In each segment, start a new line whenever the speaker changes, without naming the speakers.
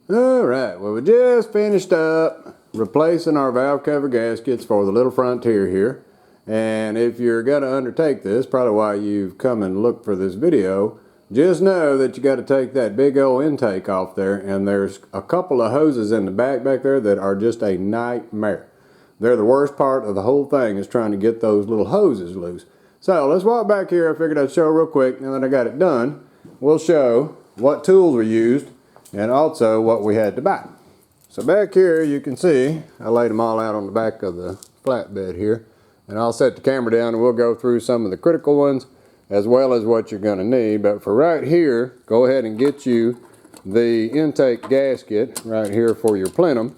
Alright, well we just finished up replacing our valve cover gaskets for the little Frontier here. And if you're going to undertake this, probably why you've come and looked for this video, just know that you got to take that big old intake off there, and there's a couple of hoses in the back there that are just a nightmare. They're the worst part of the whole thing, is trying to get those little hoses loose. So let's walk back here. I figured I'd show real quick. Now that I got it done, we'll show what tools were used and also what we had to buy. So back here you can see I laid them all out on the back of the flatbed here, and I'll set the camera down and we'll go through some of the critical ones as well as what you're going to need. But for right here, go ahead and get you the intake gasket right here for your plenum,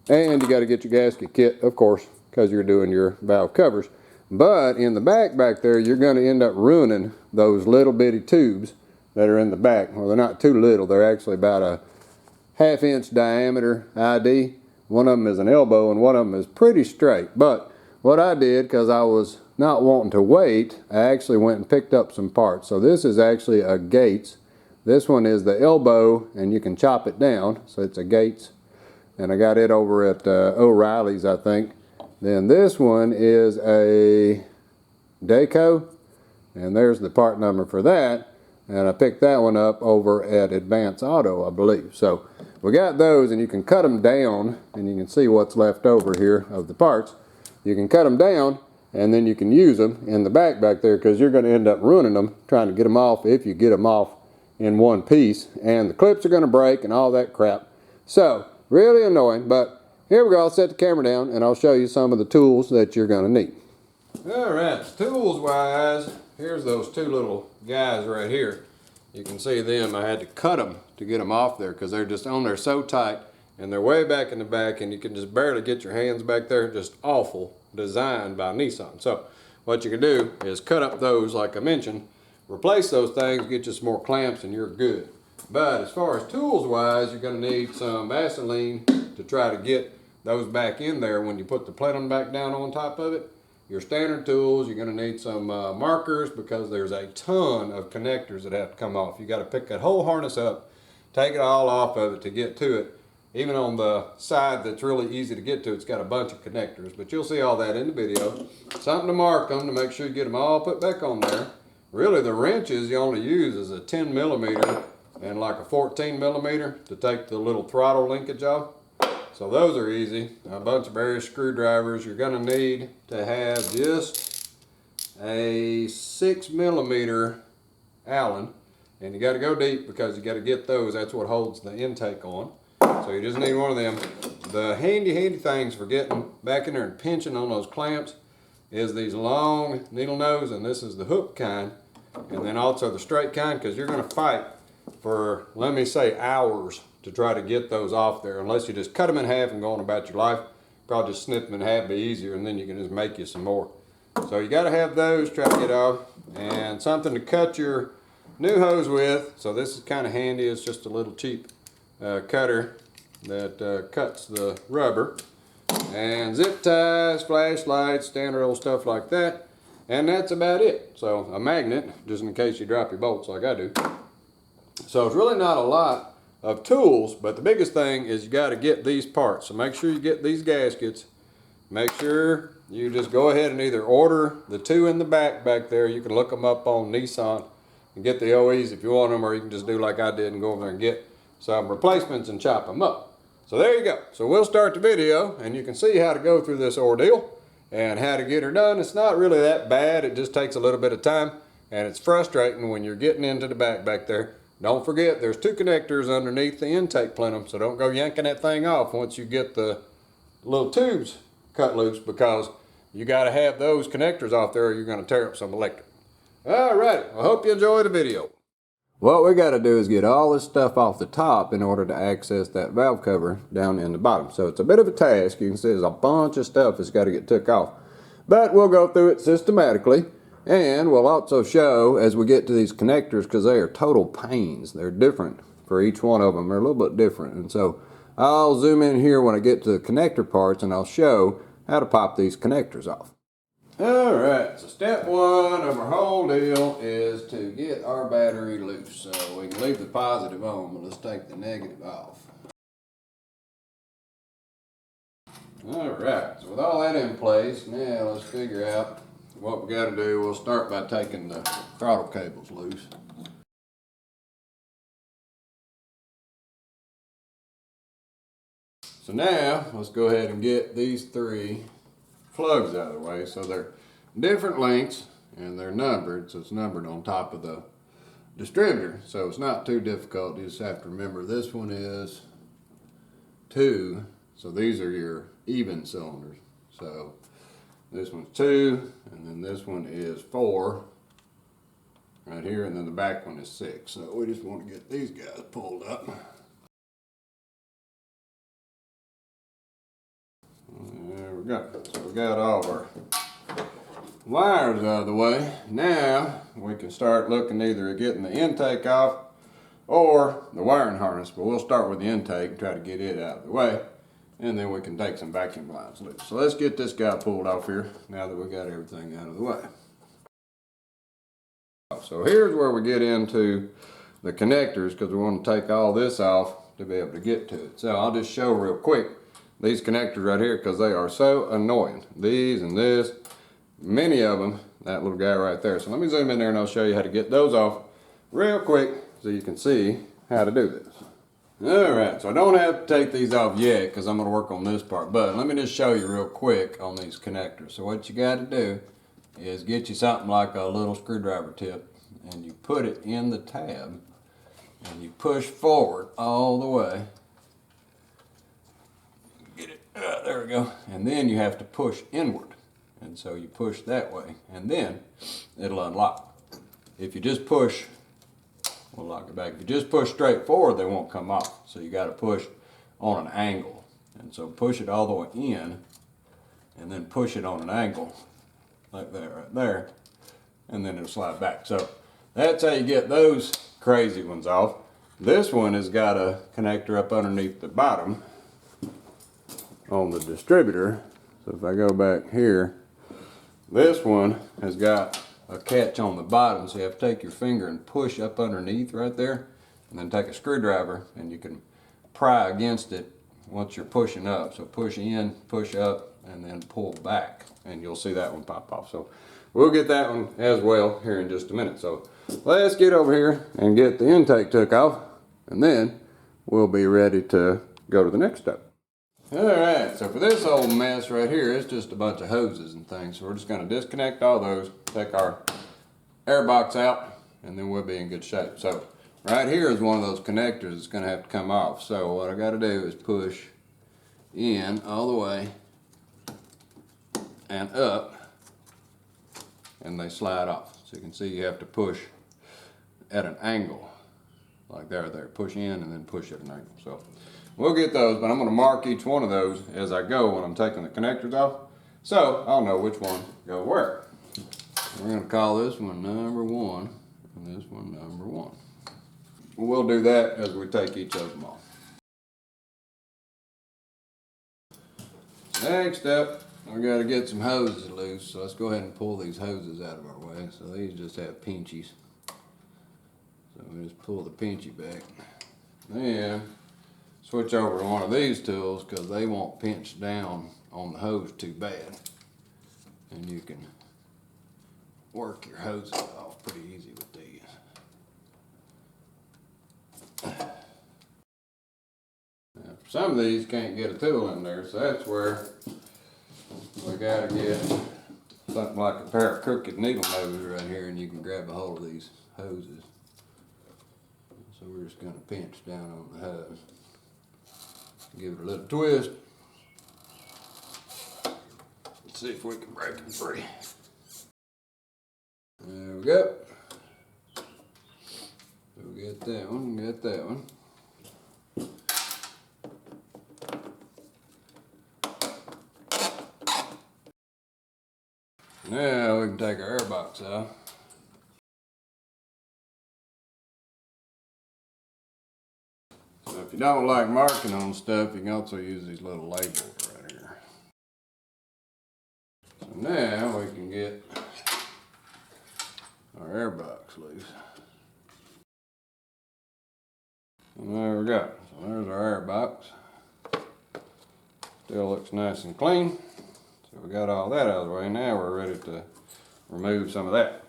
and you got to get your gasket kit, of course, because you're doing your valve covers. But in the back there, you're going to end up ruining those little bitty tubes that are in the back. Well, they're not too little. They're actually about a 1/2 inch diameter ID. One of them is an elbow and one of them is pretty straight. But what I did, because I was not wanting to wait, I actually went and picked up some parts. So this is actually a Gates. This one is the elbow, and you can chop it down. So it's a Gates, and I got it over at O'Reilly's, I think. Then this one is a Daco, and there's the part number for that. And I picked that one up over at Advance Auto, I believe. So we got those, and you can cut them down, and you can see what's left over here of the parts. You can cut them down, and then you can use them in the back there, because you're going to end up ruining them trying to get them off if you get them off in one piece. And the clips are going to break and all that crap. So really annoying, but here we go. I'll set the camera down, and I'll show you some of the tools that you're going to need. All right, tools wise, here's those two little guys right here. You can see them. I had to cut them to get them off there because they're just on there so tight, and they're way back in the back, and you can just barely get your hands back there. Just awful design by Nissan. So what you can do is cut up those like I mentioned, replace those things, get you some more clamps, and you're good. But as far as tools wise, you're going to need some Vaseline to try to get those back in there when you put the plenum back down on top of it. Your standard tools, you're going to need some markers, because there's a ton of connectors that have to come off. You got to pick that whole harness up, take it all off of it to get to it. Even on the side that's really easy to get to, it's got a bunch of connectors, but you'll see all that in the video. Something to mark them to make sure you get them all put back on there. Really, the wrenches you only use is a 10 millimeter and like a 14 millimeter to take the little throttle linkage off. So those are easy. A bunch of various screwdrivers. You're going to need to have just a 6 millimeter Allen, and you got to go deep because you got to get those. That's what holds the intake on. So you just need one of them. The handy things for getting back in there and pinching on those clamps is these long needle nose, and this is the hook kind, and then also the straight kind, because you're going to fight for, let me say, hours to try to get those off there, unless you just cut them in half and go on about your life. Probably just snip them in half, be easier, and then you can just make you some more. So you got to have those, try to get off, and something to cut your new hose with. So this is kind of handy. It's just a little cheap cutter that cuts the rubber, and zip ties, flashlights, standard old stuff like that, and that's about it. So a magnet, just in case you drop your bolts like I do. So it's really not a lot of tools, but the biggest thing is you got to get these parts. So make sure you get these gaskets. Make sure you just go ahead and either order the two in the back there. You can look them up on Nissan and get the OEs if you want them, or you can just do like I did and go over there and get some replacements and chop them up. So there you go. So we'll start the video, and you can see how to go through this ordeal and how to get her done. It's not really that bad. It just takes a little bit of time, and it's frustrating when you're getting into the back there. Don't forget, there's two connectors underneath the intake plenum, so don't go yanking that thing off once you get the little tubes cut loose, because you got to have those connectors off there or you're going to tear up some electric. All right, I hope you enjoy the video. What we got to do is get all this stuff off the top in order to access that valve cover down in the bottom. So it's a bit of a task. You can see there's a bunch of stuff that's got to get took off. But we'll go through it systematically. And we'll also show as we get to these connectors, because they are total pains. They're different for each one of them. They're a little bit different. And so I'll zoom in here when I get to the connector parts, and I'll show how to pop these connectors off. Alright, so step one of our whole deal is to get our battery loose. So we can leave the positive on, but let's take the negative off. Alright, so with all that in place, now let's figure out what we got to do. We'll start by taking the throttle cables loose. So now, let's go ahead and get these 3 plugs out of the way. So they're different lengths and they're numbered, so it's numbered on top of the distributor. So it's not too difficult. You just have to remember this one is 2, so these are your even cylinders. So this one's 2, and then this one is 4 right here, and then the back one is 6. So we just want to get these guys pulled up. There we go. So we got all of our wires out of the way. Now we can start looking either at getting the intake off or the wiring harness, but we'll start with the intake and try to get it out of the way, and then we can take some vacuum lines loose. So let's get this guy pulled off here now that we got everything out of the way. So here's where we get into the connectors, because we want to take all this off to be able to get to it. So I'll just show real quick these connectors right here, because they are so annoying. These and this, many of them, that little guy right there. So let me zoom in there and I'll show you how to get those off real quick so you can see how to do this. Alright, so I don't have to take these off yet because I'm going to work on this part, but let me just show you real quick on these connectors. So what you got to do is get you something like a little screwdriver tip, and you put it in the tab and you push forward all the way. Get it, there we go. And then you have to push inward. And so you push that way, and then it'll unlock. If you just push, we'll lock it back. If you just push straight forward, they won't come off. So you got to push on an angle. And so push it all the way in, and then push it on an angle, like that right there, and then it'll slide back. So that's how you get those crazy ones off. This one has got a connector up underneath the bottom on the distributor. So if I go back here, this one has got a catch on the bottom, so you have to take your finger and push up underneath right there, and then take a screwdriver and you can pry against it once you're pushing up. So push in, push up, and then pull back, and you'll see that one pop off. So we'll get that one as well here in just a minute. So let's get over here and get the intake took off, and then we'll be ready to go to the next step. Alright, so for this old mess right here, it's just a bunch of hoses and things. So we're just going to disconnect all those, take our air box out, and then we'll be in good shape. So right here is one of those connectors that's going to have to come off. So what I got to do is push in all the way and up, and they slide off. So you can see you have to push at an angle, like there. Push in and then push at an angle. So we'll get those, but I'm going to mark each one of those as I go when I'm taking the connectors off, so I'll know which one go where. We're going to call this one number 1 and this one number 1. We'll do that as we take each of them off. Next up, we got to get some hoses loose, so let's go ahead and pull these hoses out of our way. So these just have pinchies, so we just pull the pinchy back. Then switch over to one of these tools, because they won't pinch down on the hose too bad, and you can work your hoses off pretty easy with these. Now, for some of these, can't get a tool in there, so that's where we gotta get something like a pair of crooked needle noses right here, and you can grab a hold of these hoses. So we're just gonna pinch down on the hose. Give it a little twist. Let's see if we can break them free. There we go. So we got that one, got that one. Now we can take our air box out. So if you don't like marking on stuff, you can also use these little labels right here. So now we can get our air box loose. And there we go. So there's our air box. Still looks nice and clean. So we got all that out of the way. Now we're ready to remove some of that.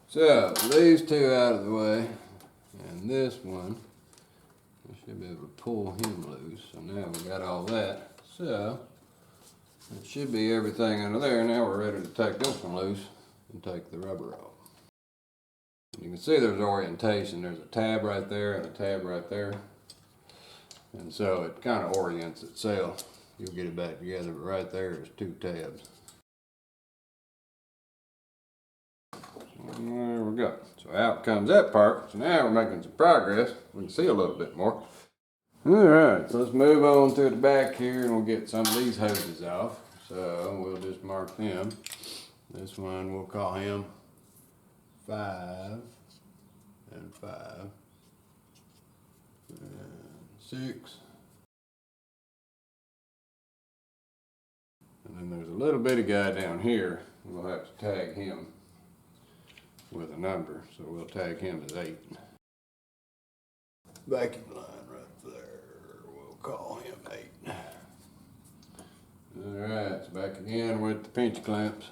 So these two out of the way, and this one, we should be able to pull him loose. So now we got all that. So it should be everything under there. Now we're ready to take this one loose and take the rubber off. You can see there's orientation. There's a tab right there and a tab right there. And so it kind of orients itself. You'll get it back together, but right there is two tabs. There we go. So out comes that part. So now we're making some progress. We can see a little bit more. Alright, so let's move on to the back here and we'll get some of these hoses off. So we'll just mark them. This one we'll call him 5 and 5 and 6. And then there's a little bitty guy down here. We'll have to tag him with a number. So we'll tag him as 8. Vacuum line right there. We'll call him 8. Alright, so back again with the pinch clamps.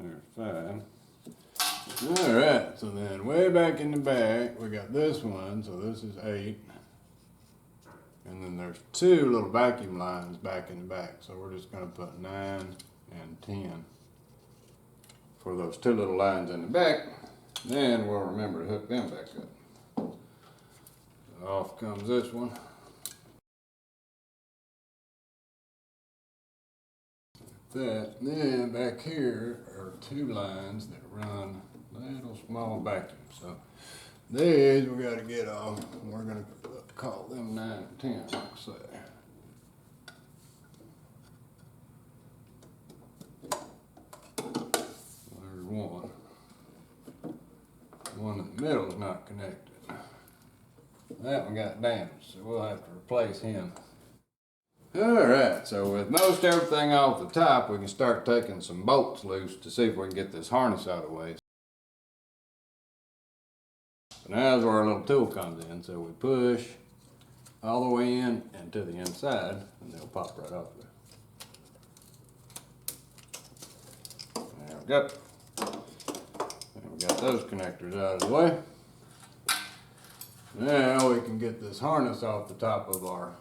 There's 5. Alright, so then way back in the back, we got this one, so this is 8. And then there's 2 little vacuum lines back in the back, so we're just going to put 9 and 10 for those 2 little lines in the back. Then we'll remember to hook them back up. So off comes this one. That. Then back here are 2 lines that run little small vacuums. So these we got to get off. We're going to call them 9 and 10, like say. There's one. The one in the middle is not connected. That one got damaged, so we'll have to replace him. Alright, so with most everything off the top, we can start taking some bolts loose to see if we can get this harness out of the way. So now is where our little tool comes in. So we push all the way in and to the inside, and they'll pop right off there. There we go. And we got those connectors out of the way. Now we can get this harness off the top of our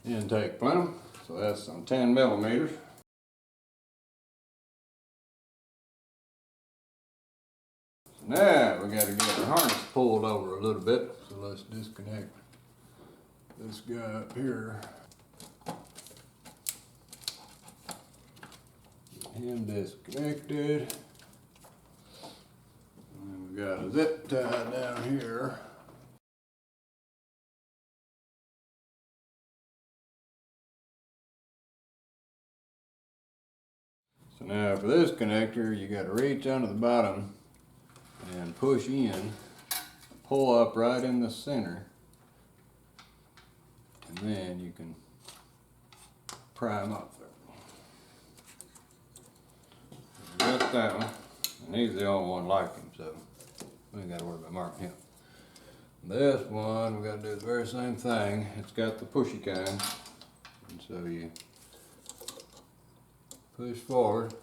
intake plenum. So that's some 10 millimeters. So now we got to get the harness pulled over a little bit. So let's disconnect this guy up here. Get him disconnected. And we got a zip tie down here. So now for this connector, you got to reach under the bottom and push in, pull up right in the center, and then you can pry them up there. Just that one, and he's the only one like him, so we ain't got to worry about marking him. This one, we got to do the very same thing. It's got the pushy kind, and so you push forward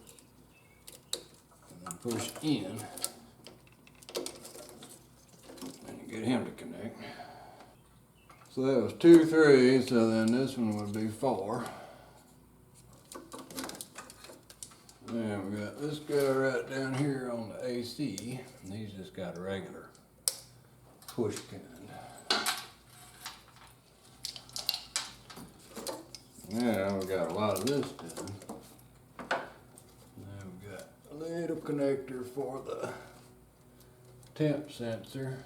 and then push in, and you get him to connect. So that was 2, 3, so then this one would be 4. Then we got this guy right down here on the AC, and he's just got a regular push kind. Now we got a lot of this done. Now we got a little connector for the temp sensor.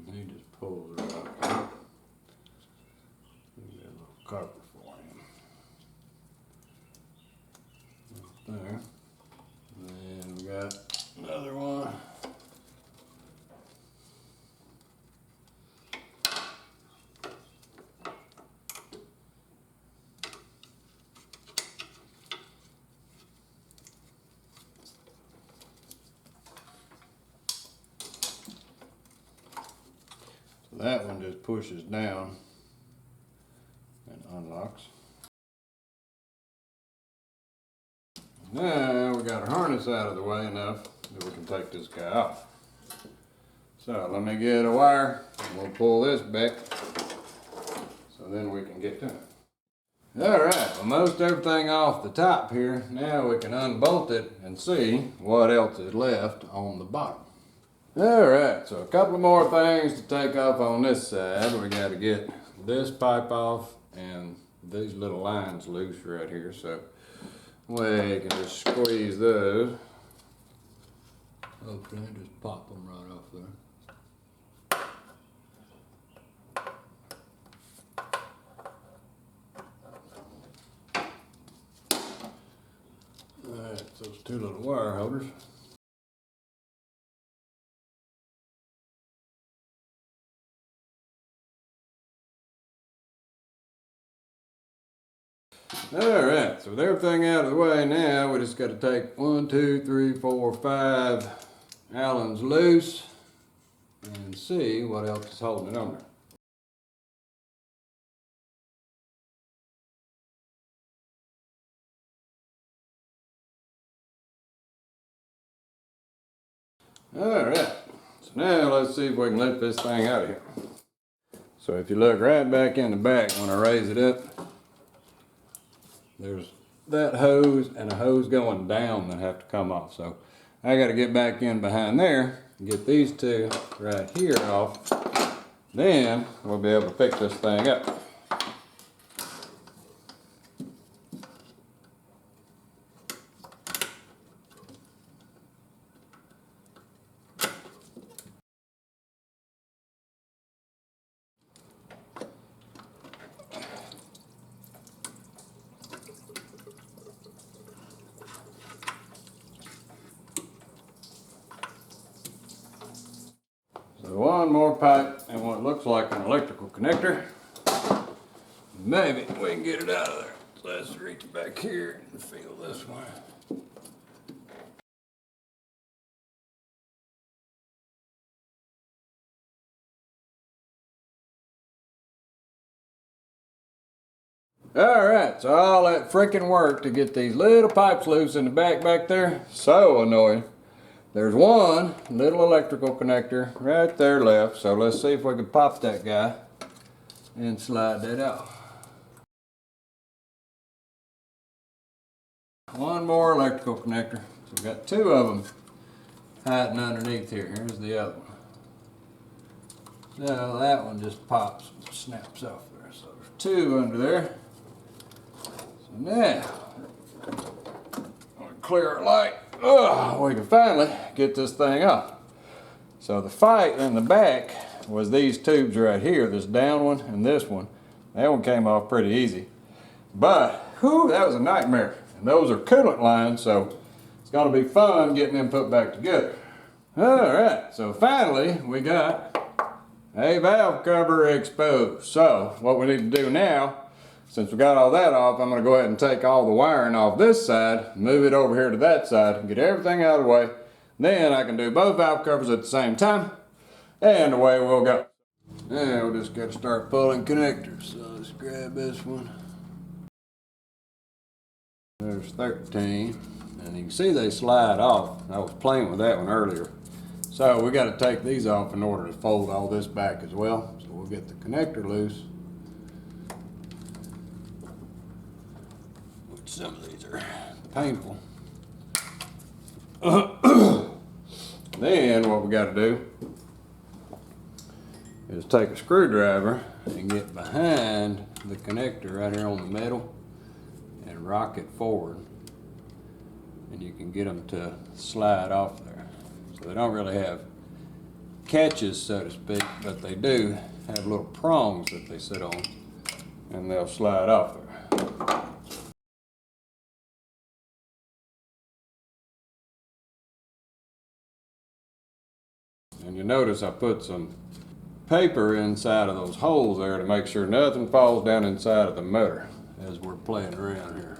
And he just pulls it out. We got a little cover for him. Right there. And then we got another one. That one just pushes down and unlocks. Now we got our harness out of the way enough that we can take this guy off. So let me get a wire and we'll pull this back so then we can get to it. Alright, well, most everything off the top here. Now we can unbolt it and see what else is left on the bottom. Alright, so a couple of more things to take off on this side. We got to get this pipe off and these little lines loose right here. So we can just squeeze those. Okay, just pop them right off there. Alright, those two little wire holders. Alright, so with everything out of the way now, we just got to take 1, 2, 3, 4, 5 Allens loose and see what else is holding it on there. Alright, so now let's see if we can lift this thing out of here. So if you look right back in the back when I raise it up, there's that hose and a hose going down that have to come off. So I got to get back in behind there and get these two right here off. Then we'll be able to pick this thing up. So one more pipe and what looks like an electrical connector. Maybe we can get it out of there. So let's reach back here and feel this one. Alright, so all that freaking work to get these little pipes loose in the back there, so annoying. There's one little electrical connector right there left, so let's see if we can pop that guy and slide that out. One more electrical connector. So we've got two of them hiding underneath here. Here's the other one. So that one just pops and snaps off there. So there's two under there. So now, we'll clear our light. We can finally get this thing off. So the fight in the back was these tubes right here, this down one and this one. That one came off pretty easy. But, whew, that was a nightmare. And those are coolant lines, so it's going to be fun getting them put back together. Alright, so finally we got a valve cover exposed. So what we need to do now, since we got all that off, I'm going to go ahead and take all the wiring off this side, move it over here to that side, and get everything out of the way. Then I can do both valve covers at the same time, and away we'll go. Now we'll just got to start pulling connectors. So let's grab this one. There's 13, and you can see they slide off. I was playing with that one earlier. So we got to take these off in order to fold all this back as well. So we'll get the connector loose. Some of these are painful. Then what we got to do is take a screwdriver and get behind the connector right here on the middle and rock it forward, and you can get them to slide off there. So they don't really have catches, so to speak, but they do have little prongs that they sit on, and they'll slide off there. And you notice I put some paper inside of those holes there to make sure nothing falls down inside of the motor as we're playing around here.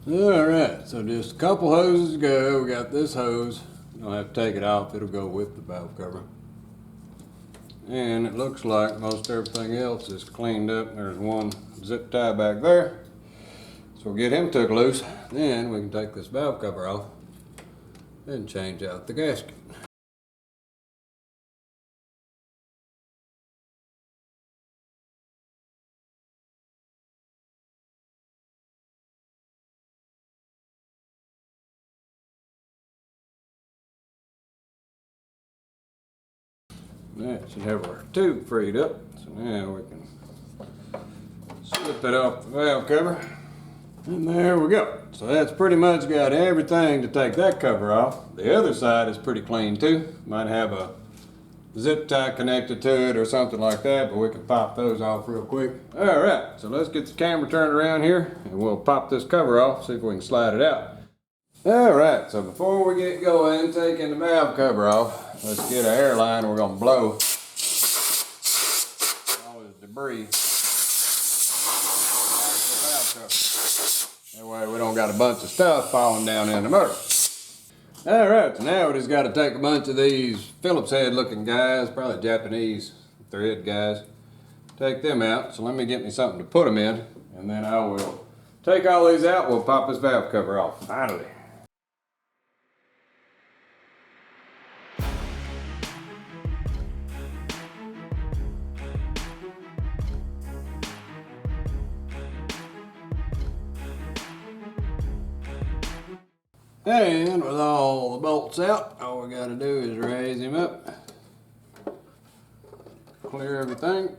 Alright, so just a couple hoses to go. We got this hose. You don't have to take it off, it'll go with the valve cover. And it looks like most everything else is cleaned up. There's one zip tie back there. So we'll get him took loose. Then we can take this valve cover off and change out the gasket. That should have our tube freed up. So now we can slip it off the valve cover. And there we go. So that's pretty much got everything to take that cover off. The other side is pretty clean too. Might have a zip tie connected to it or something like that, but we can pop those off real quick. Alright, so let's get the camera turned around here and we'll pop this cover off, see if we can slide it out. Alright, so before we get going, taking the valve cover off, let's get our air line. We're going to blow all this debris out of the valve cover. That way we don't got a bunch of stuff falling down in the motor. Alright, so now we just got to take a bunch of these Phillips head looking guys, probably Japanese thread guys. Take them out, so let me get me something to put them in, and then I will take all these out. We'll pop this valve cover off, finally. And with all the bolts out, all we got to do is raise him up, clear everything,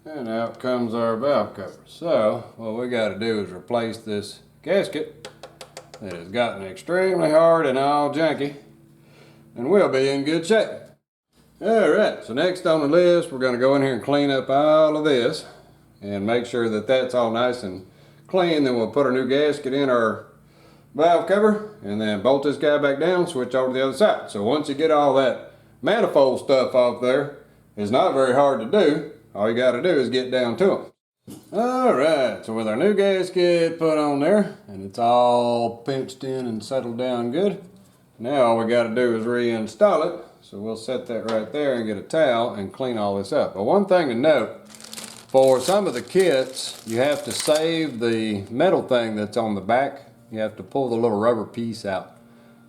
and out comes our valve cover. So what we got to do is replace this gasket that has gotten extremely hard and all janky, and we'll be in good shape. Alright, so next on the list, we're going to go in here and clean up all of this and make sure that that's all nice and clean. Then we'll put our new gasket in our valve cover and then bolt this guy back down, switch over to the other side. So once you get all that manifold stuff off there, it's not very hard to do. All you got to do is get down to them. Alright, so with our new gasket put on there and it's all pinched in and settled down good, now all we got to do is reinstall it. So we'll set that right there and get a towel and clean all this up. But one thing to note, for some of the kits, you have to save the metal thing that's on the back. You have to pull the little rubber piece out.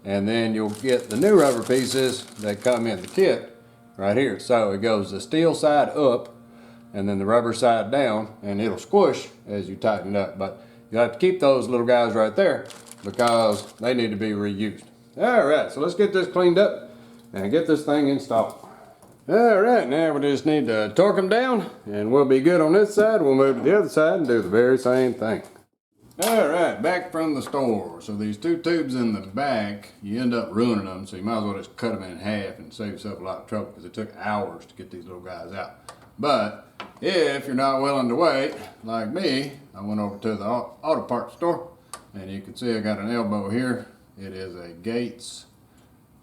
And then you'll get the new rubber pieces that come in the kit right here. So it goes the steel side up and then the rubber side down, and it'll squish as you tighten it up. But you have to keep those little guys right there because they need to be reused. Alright, so let's get this cleaned up and get this thing installed. Alright, now we just need to torque them down and we'll be good on this side. We'll move to the other side and do the very same thing. Alright, back from the store. So these two tubes in the back, you end up ruining them, so you might as well just cut them in half and save yourself a lot of trouble because it took hours to get these little guys out. But if you're not willing to wait, like me, I went over to the auto parts store and you can see I got an elbow here. It is a Gates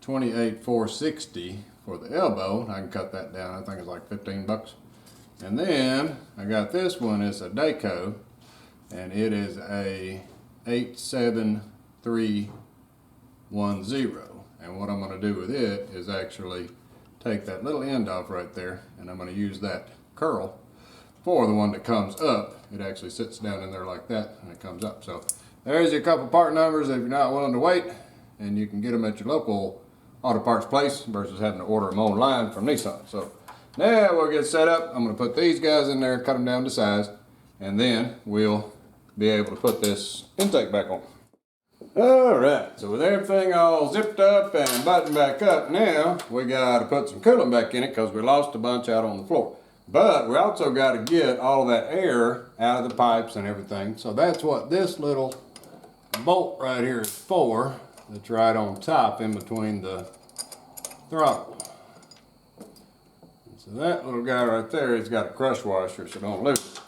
28460 for the elbow. I can cut that down. I think it's like 15 bucks. And then I got this one. It's a Daco and it is a 87310. And what I'm going to do with it is actually take that little end off right there, and I'm going to use that curl for the one that comes up. It actually sits down in there like that and it comes up. So there's your couple part numbers if you're not willing to wait, and you can get them at your local auto parts place versus having to order them online from Nissan. So now we'll get set up. I'm going to put these guys in there, cut them down to size, and then we'll be able to put this intake back on. Alright, so with everything all zipped up and buttoned back up, now we got to put some coolant back in it because we lost a bunch out on the floor. But we also got to get all that air out of the pipes and everything. So that's what this little bolt right here is for. That's right on top in between the throttle. So that little guy right there, he's got a crush washer, so don't lose it.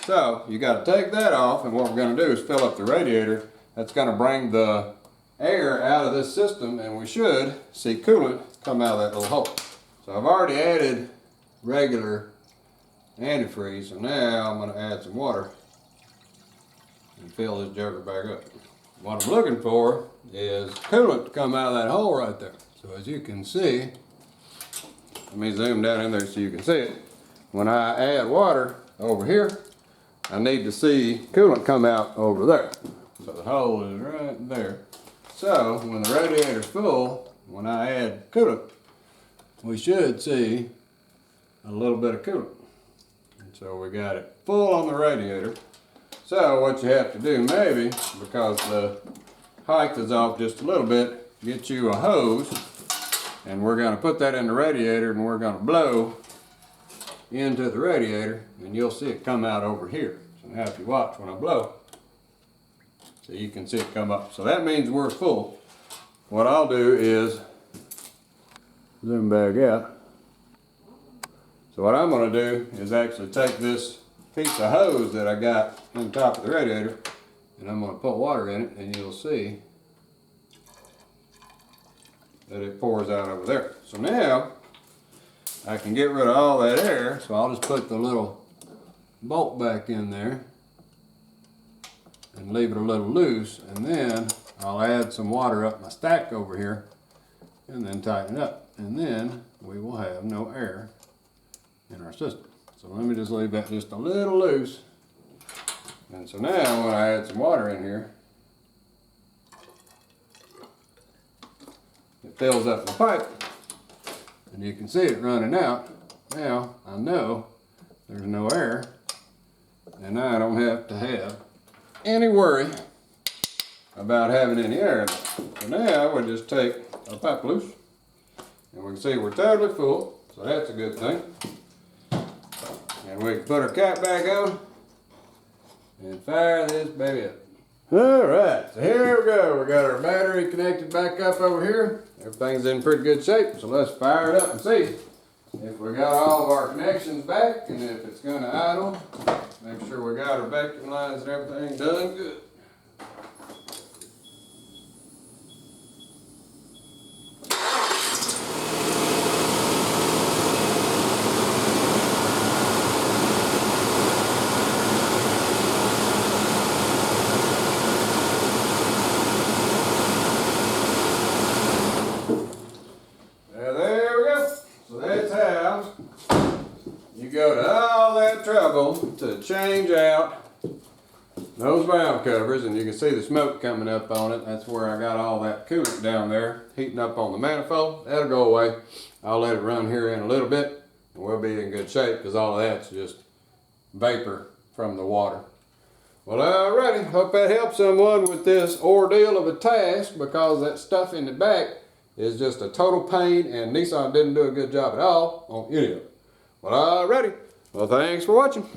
So you got to take that off, and what we're going to do is fill up the radiator. That's going to bring the air out of this system, and we should see coolant come out of that little hole. So I've already added regular antifreeze, so now I'm going to add some water and fill this jugger back up. What I'm looking for is coolant to come out of that hole right there. So as you can see, let me zoom down in there so you can see it. When I add water over here, I need to see coolant come out over there. So the hole is right there. So when the radiator's full, when I add coolant, we should see a little bit of coolant. And so we got it full on the radiator. So what you have to do maybe, because the height is off just a little bit, get you a hose, and we're going to put that in the radiator and we're going to blow into the radiator, and you'll see it come out over here. So now if you watch when I blow, so you can see it come up. So that means we're full. What I'll do is zoom back out. So what I'm going to do is actually take this piece of hose that I got on top of the radiator, and I'm going to put water in it, and you'll see that it pours out over there. So now I can get rid of all that air, so I'll just put the little bolt back in there and leave it a little loose, and then I'll add some water up my stack over here and then tighten it up, and then we will have no air in our system. So let me just leave that just a little loose, and so now when I add some water in here, it fills up the pipe, and you can see it running out. Now I know there's no air, and I don't have to have any worry about having any air in it. So now we'll just take our pipe loose, and we can see we're totally full, so that's a good thing. And we can put our cap back on and fire this baby up. Alright, so here we go. We got our battery connected back up over here. Everything's in pretty good shape, so let's fire it up and see if we got all of our connections back, and if it's going to idle. Make sure we got our vacuum lines and everything done good. Go to all that trouble to change out those valve covers, and you can see the smoke coming up on it. That's where I got all that coolant down there heating up on the manifold. That'll go away. I'll let it run here in a little bit, and we'll be in good shape, because all of that's just vapor from the water. Well, alrighty, hope that helps someone with this ordeal of a task, because that stuff in the back is just a total pain, and Nissan didn't do a good job at all on any of it. Well, alrighty. Well, thanks for watching.